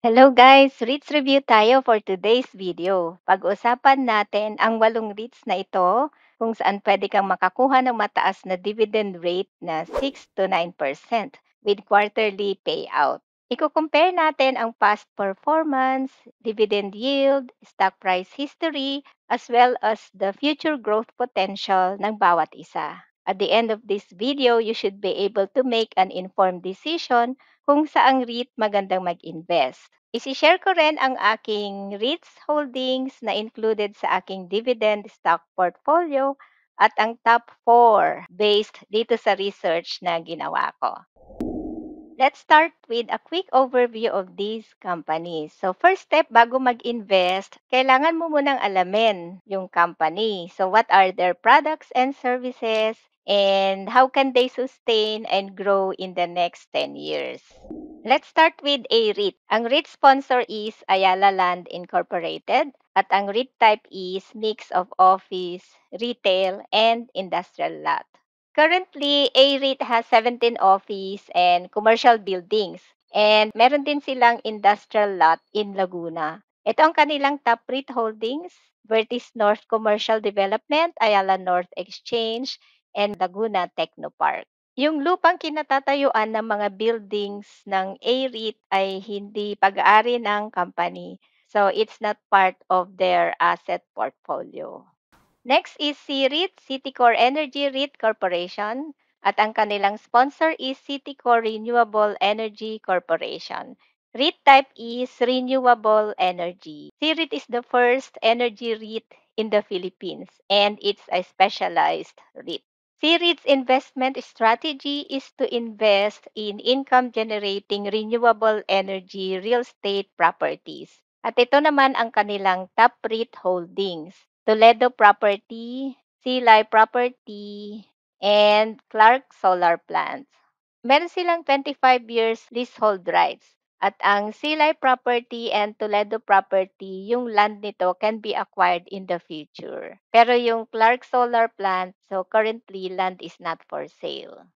Hello guys! REITs review tayo for today's video. Pag-usapan natin ang 8 REITs na ito kung saan pwede kang makakuha ng mataas na dividend rate na 6 to 9% with quarterly payout. Iko-compare natin ang past performance, dividend yield, stock price history, as well as the future growth potential ng bawat isa. At the end of this video, you should be able to make an informed decision kung saang REIT magandang mag-invest. Isishare ko rin ang aking REITs holdings na included sa aking dividend stock portfolio at ang top 4 based dito sa research na ginawa ko. Let's start with a quick overview of these companies. So first step, bago mag-invest, kailangan mo munang alamin yung company. So what are their products and services and how can they sustain and grow in the next 10 years? Let's start with a REIT. Ang REIT sponsor is Ayala Land Incorporated at ang REIT type is mix of office, retail, and industrial lot. Currently, A-REIT has 17 office and commercial buildings. And meron din silang industrial lot in Laguna. Ito ang kanilang top REIT holdings: Vertis North Commercial Development, Ayala North Exchange, and Laguna Technopark. Yung lupang kinatatayuan ng mga buildings ng A-REIT ay hindi pag-aari ng company. So, it's not part of their asset portfolio. Next is CREIT, Citicorp Energy REIT Corporation, at ang kanilang sponsor is Citicorp Renewable Energy Corporation. REIT type is renewable energy. CREIT is the first energy REIT in the Philippines and it's a specialized REIT. CREIT's investment strategy is to invest in income-generating renewable energy real estate properties. At ito naman ang kanilang top REIT holdings: Toledo Property, Silay Property, and Clark Solar Plants. Meron silang 25 years leasehold rights. At ang Silay Property and Toledo Property, yung land nito can be acquired in the future. Pero yung Clark Solar Plant, so currently land is not for sale.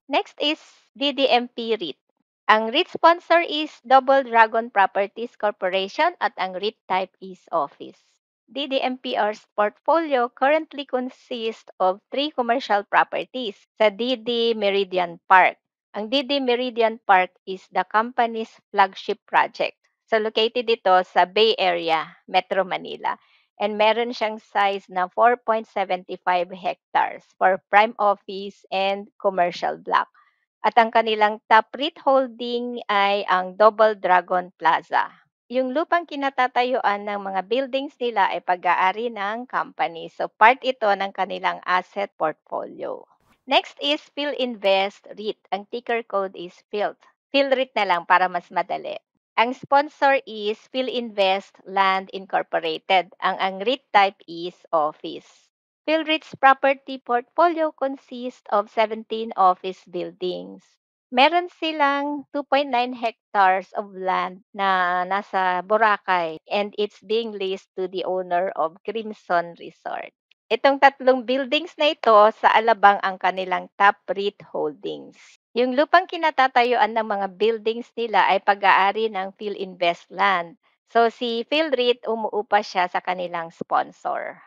Next is DDMP REIT. Ang REIT sponsor is Double Dragon Properties Corporation at ang REIT type is office. DDMPR's portfolio currently consists of 3 commercial properties sa DD Meridian Park. Ang DD Meridian Park is the company's flagship project. So located ito sa Bay Area, Metro Manila. And meron siyang size na 4.75 hectares for prime office and commercial block. At ang kanilang top REIT holding ay ang Double Dragon Plaza. Yung lupang kinatatayuan ng mga buildings nila ay pag-aari ng company. So part ito ng kanilang asset portfolio. Next is PhilInvest REIT. Ang ticker code is PhilREIT. PhilREIT na lang para mas madali. Ang sponsor is PhilInvest Land Incorporated. Ang REIT type is office. PhilREIT's property portfolio consists of 17 office buildings. Meron silang 2.9 hectares of land na nasa Boracay and it's being leased to the owner of Crimson Resort. Itong 3 buildings na ito, sa Alabang ang kanilang top REIT holdings. Yung lupang kinatatayuan ng mga buildings nila ay pag-aari ng PhilInvest Land. So si PhilREIT umuupa siya sa kanilang sponsor.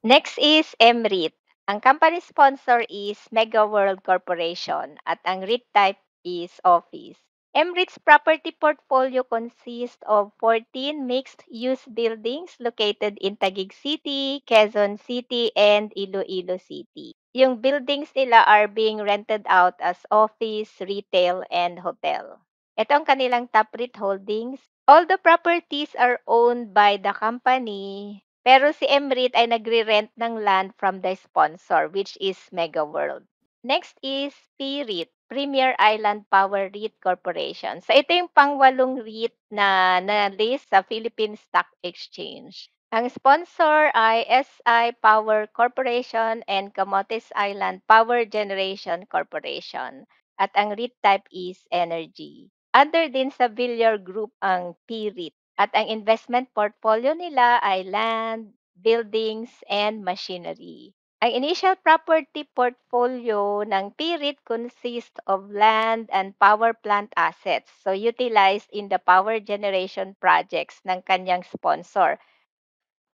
Next is MREIT. Ang company sponsor is Mega World Corporation at ang REIT type is office. MREIT's property portfolio consists of 14 mixed-use buildings located in Taguig City, Quezon City, and Iloilo City. Yung buildings nila are being rented out as office, retail, and hotel. Ito ang kanilang top REIT holdings. All the properties are owned by the company, pero si MREIT ay nagre-rent ng land from the sponsor, which is Mega World. Next is PREIT, Premier Island Power REIT Corporation. So ito yung pang-8 REIT na na-list sa Philippine Stock Exchange. Ang sponsor ay SI Power Corporation and Camotes Island Power Generation Corporation. At ang REIT type is energy. Under din sa Villar Group ang PREIT. At ang investment portfolio nila ay land, buildings, and machinery. Ang initial property portfolio ng PREIT consists of land and power plant assets, so utilized in the power generation projects ng kanyang sponsor.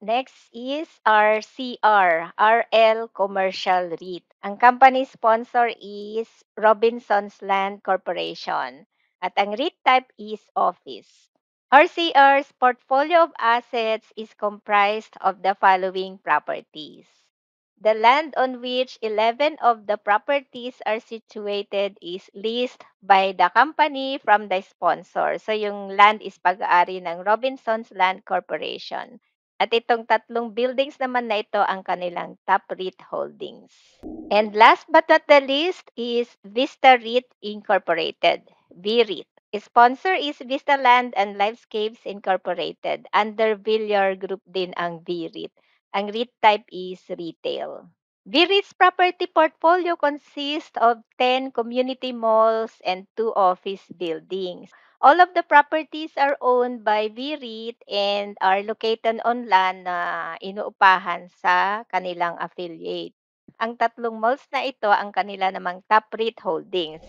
Next is RL Commercial REIT. Ang company sponsor is Robinsons Land Corporation at ang REIT type is office. RCR's portfolio of assets is comprised of the following properties. The land on which 11 of the properties are situated is leased by the company from the sponsor. So yung land is pag-aari ng Robinsons Land Corporation. At itong tatlong buildings naman na ito ang kanilang top REIT holdings. And last but not the least is Vista REIT Incorporated, VREIT. Sponsor is Vista Land and Lifescapes Incorporated. Under Villar Group din ang VREIT. Ang REIT type is retail. VREIT's property portfolio consists of 10 community malls and 2 office buildings. All of the properties are owned by VREIT and are located on land na inuupahan sa kanilang affiliate. Ang tatlong malls na ito ang kanila namang top REIT holdings.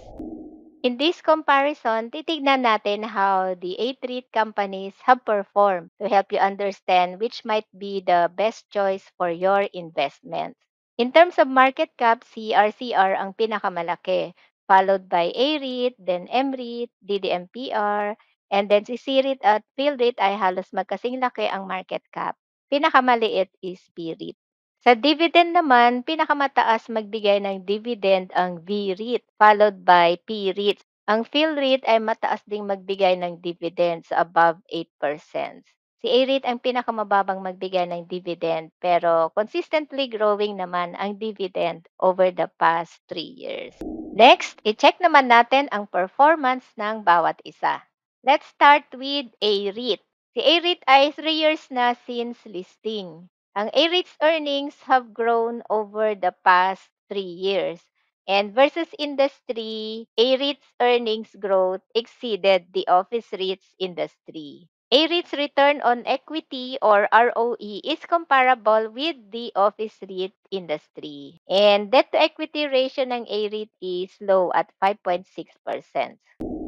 In this comparison, titignan natin how the 8 REIT companies have performed to help you understand which might be the best choice for your investment. In terms of market cap, si RCR ang pinakamalaki, followed by A-REIT, then M-REIT, DDMPR, and then si C-REIT at PhilREIT ay halos magkasing laki ang market cap. Pinakamaliit is P-REIT. Sa dividend naman, pinakamataas magbigay ng dividend ang V-REIT followed by P-REIT. Ang PhilREIT ay mataas ding magbigay ng dividends above 8%. Si A-REIT ang pinakamababang magbigay ng dividend pero consistently growing naman ang dividend over the past 3 years. Next, i-check naman natin ang performance ng bawat isa. Let's start with A-REIT. Si A-REIT ay 3 years na since listing. Ang A-REIT's earnings have grown over the past 3 years. And versus industry, A-REIT's earnings growth exceeded the office REIT's industry. A-REIT's return on equity or ROE is comparable with the office REIT industry. And debt to equity ratio ng A-REIT is low at 5.6%.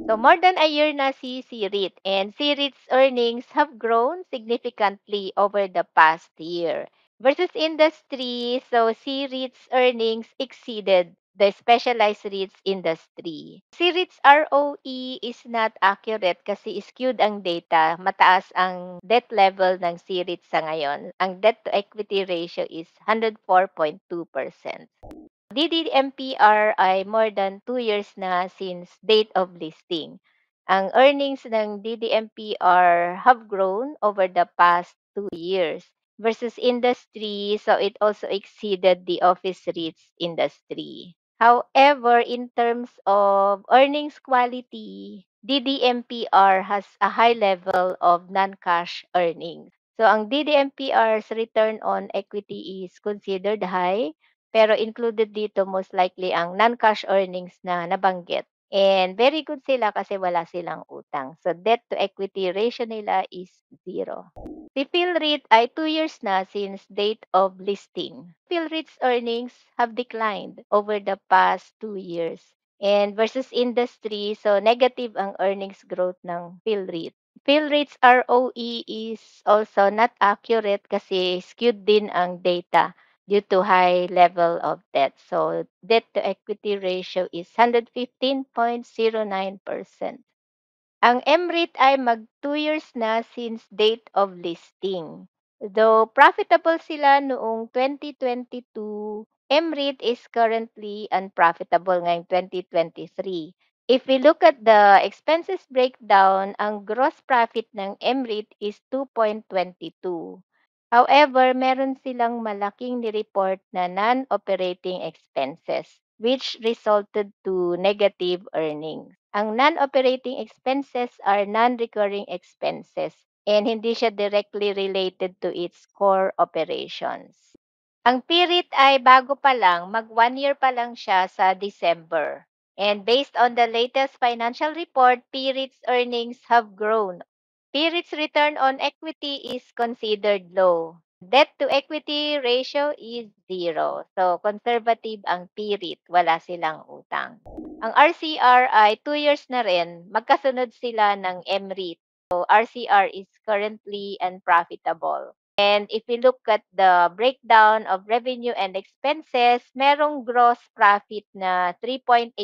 So more than a year na si C-REIT and C-REIT's earnings have grown significantly over the past year. Versus industry, so C-REIT's earnings exceeded the specialized REITs industry. C-REIT's ROE is not accurate kasi skewed ang data. Mataas ang debt level ng C-REIT sa ngayon. Ang debt to equity ratio is 104.2%. DDMPR ay more than 2 years na since date of listing. Ang earnings ng DDMPR have grown over the past 2 years versus industry, so it also exceeded the office REITs industry. However, in terms of earnings quality, DDMPR has a high level of non-cash earnings. So ang DDMPR's return on equity is considered high pero included dito most likely ang non-cash earnings na nabanggit. And very good sila kasi wala silang utang. So debt to equity ratio nila is 0. Si PhilREIT ay 2 years na since date of listing. PhilREIT's earnings have declined over the past 2 years. And versus industry, so negative ang earnings growth ng PhilREIT. PhilREIT's ROE is also not accurate kasi skewed din ang data due to high level of debt. So, debt to equity ratio is 115.09%. Ang MREIT ay mag 2 years na since date of listing. Though profitable sila noong 2022, MREIT is currently unprofitable ngayong 2023. If we look at the expenses breakdown, ang gross profit ng MREIT is 2.22. However, meron silang malaking ni-report na non-operating expenses, which resulted to negative earnings. Ang non-operating expenses are non-recurring expenses and hindi siya directly related to its core operations. Ang PREIT ay bago pa lang, mag 1 year pa lang siya sa December. And based on the latest financial report, PREIT's earnings have grown. PREIT's return on equity is considered low. Debt to equity ratio is zero. So, conservative ang PREIT, wala silang utang. Ang RCR ay 2 years na rin, magkasunod sila ng MREIT. So, RCR is currently unprofitable. And if we look at the breakdown of revenue and expenses, merong gross profit na 3.84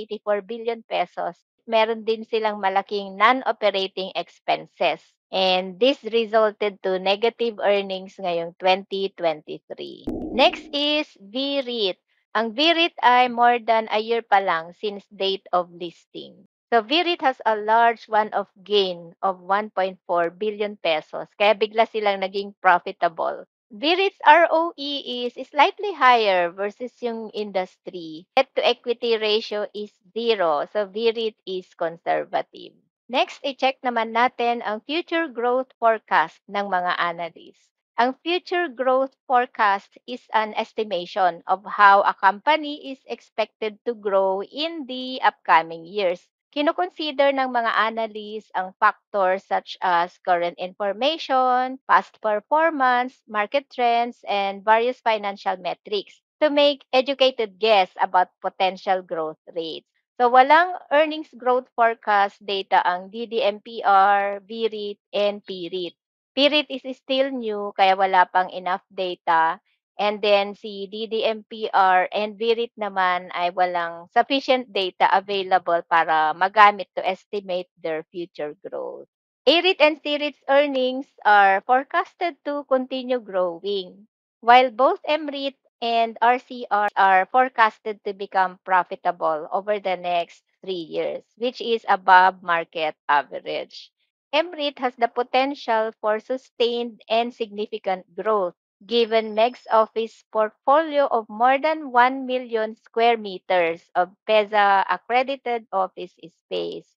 billion pesos. Meron din silang malaking non-operating expenses. And this resulted to negative earnings ngayong 2023. Next is VREIT. Ang VREIT ay more than a year pa lang since date of listing. So VREIT has a large one-off gain of 1.4 billion pesos. Kaya bigla silang naging profitable. VREIT's ROE is slightly higher versus yung industry. Debt to equity ratio is zero. So VREIT is conservative. Next, i-check naman natin ang future growth forecast ng mga analysts. Ang future growth forecast is an estimation of how a company is expected to grow in the upcoming years. Kinoconsider ng mga analysts ang factors such as current information, past performance, market trends, and various financial metrics to make educated guess about potential growth rates. So walang earnings growth forecast data ang DDMPR, VREIT, and PREIT. PREIT is still new kaya wala pang enough data. And then si DDMPR and VREIT naman ay walang sufficient data available para magamit to estimate their future growth. AREIT and CREIT's earnings are forecasted to continue growing, while both MREIT and RCR are forecasted to become profitable over the next 3 years, which is above market average. MREIT has the potential for sustained and significant growth given MEG's office portfolio of more than 1 million square meters of PEZA accredited office space.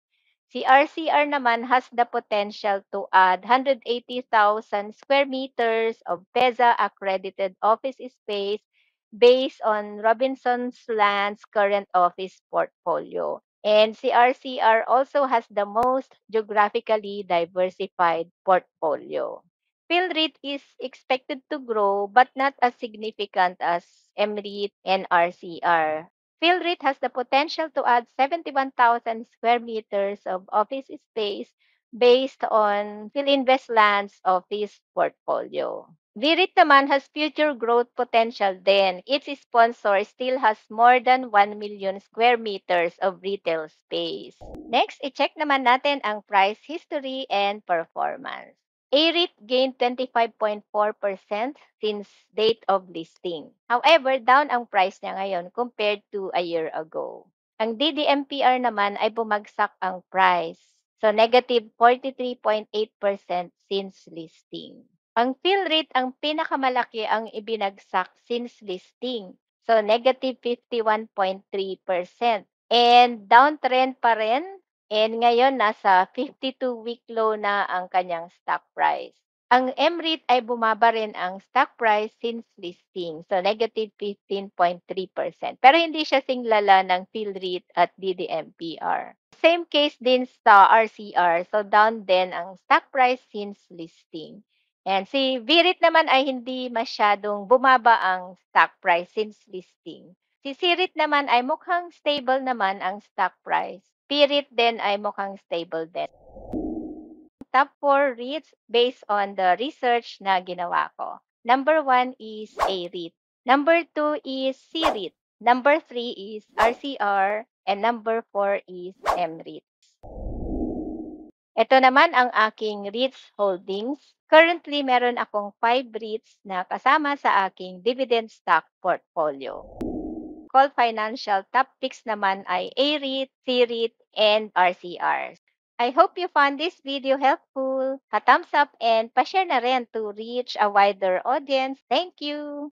Si RCR naman has the potential to add 180,000 square meters of PEZA accredited office space based on Robinson's Land's current office portfolio. And CRCR also has the most geographically diversified portfolio. PhilREIT is expected to grow but not as significant as MREIT and RCR. PhilREIT has the potential to add 71,000 square meters of office space based on PhilInvestLand's office portfolio. VREIT naman has future growth potential din. Its sponsor still has more than 1 million square meters of retail space. Next, i-check naman natin ang price history and performance. AREIT gained 25.4% since date of listing. However, down ang price niya ngayon compared to a year ago. Ang DDMPR naman ay bumagsak ang price. So, negative 43.8% since listing. Ang fill rate ang pinakamalaki ang ibinagsak since listing. So, negative 51.3%. And downtrend pa rin. And ngayon, nasa 52-week low na ang kanyang stock price. Ang MREIT ay bumaba rin ang stock price since listing. So, negative 15.3%. Pero hindi siya singlala ng PhilREIT at DDMPR. Same case din sa RCR. So, down din ang stock price since listing. And si VREIT naman ay hindi masyadong bumaba ang stock price since listing. Si CREIT naman ay mukhang stable naman ang stock price. PREIT din ay mukhang stable din. Top 4 REITs based on the research na ginawa ko. Number 1 is AREIT. Number 2 is CREIT. Number 3 is RCR. And number 4 is MREIT. Ito naman ang aking REITs holdings. Currently, meron akong 5 REITs na kasama sa aking dividend stock portfolio. Call Financial top picks naman ay AREIT, CREIT, and RCR. I hope you found this video helpful. Pa-thumbs up and pa-share na rin to reach a wider audience. Thank you!